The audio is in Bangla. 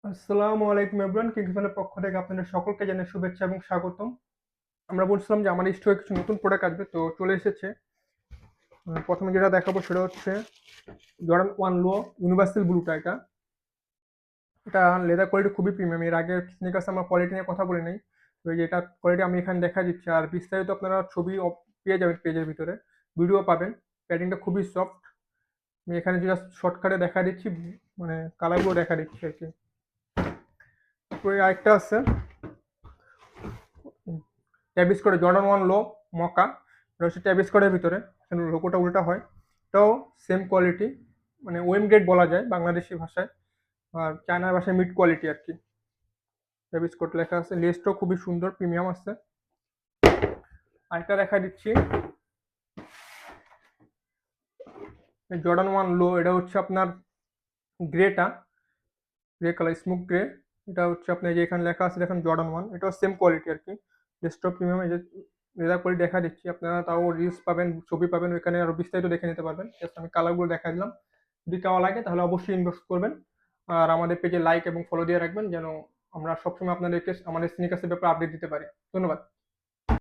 আসসালামু আলাইকুম এভরিওয়ান, কিংসম্যানের পক্ষ থেকে আপনাদের সকলকে জানাই শুভেচ্ছা এবং স্বাগতম। আমরা বলছিলাম যে আমাদের স্টোরে কিছু নতুন প্রোডাক্ট আসবে, তো চলে এসেছে। প্রথমে যেটা দেখাবো সেটা হচ্ছে জর্ডান 1 লো ইউনিভার্সাল ব্লুটা। এটা লেদার কোয়ালিটি খুবই প্রিমিয়াম। এর আগে স্নিকার্স আমরা কোয়ালিটি নিয়ে কথা বলে নেই, তো এই যে এটা কোয়ালিটি আমি এখানে দেখা দিচ্ছি। আর বিস্তারিত আপনারা ছবি পেয়ে যাবেন পেজের ভিতরে, ভিডিও পাবেন। প্যাডিংটা খুবই সফট। আমি এখানে জাস্ট শর্টকাটে দেখা দিচ্ছি, মানে কালারগুলো দেখা দিচ্ছি আর কি। তারপরে আরেকটা আছে ট্যাবিস করে জর্ডান 1 লো মকা। এটা হচ্ছে ট্যাবিস করের ভিতরে, এখানে লোগোটা উল্টা হয়। এটাও সেম কোয়ালিটি, মানে ওয়েম গ্রেড বলা যায় বাংলাদেশি ভাষায়, আর চায়নার ভাষায় মিড কোয়ালিটি আর কি। ট্যাবিস কোট লেখা আছে, লেসটাও খুবই সুন্দর প্রিমিয়াম আছে। আরেকটা দেখা দিচ্ছি জর্ডান 1 লো। এটা হচ্ছে আপনার Greta, grey colour smoke grey. এটা হচ্ছে আপনার যে এখানে লেখা আছে দেখেন জর্ডান 1, এটাও সেম কোয়ালিটি আর কি। Desktop premium. এই যে লেদার কোয়ালিটি দেখা দিচ্ছি, আপনারা তাও রিলস পাবেন, ছবি পাবেন, ওইখানে আরো বিস্তারিত দেখে নিতে পারবেন। জাস্ট আমি কালারগুলো দেখা দিলাম। যদি কেমন লাগে তাহলে অবশ্যই ইনবক্স করবেন। আর আমাদের পেজে লাইক এবং ফলো দিয়ে রাখবেন, যেন আমরা সবসময় আপনাদেরকে আমাদের স্নিকার্সের ব্যাপারে আপডেট দিতে পারি। ধন্যবাদ।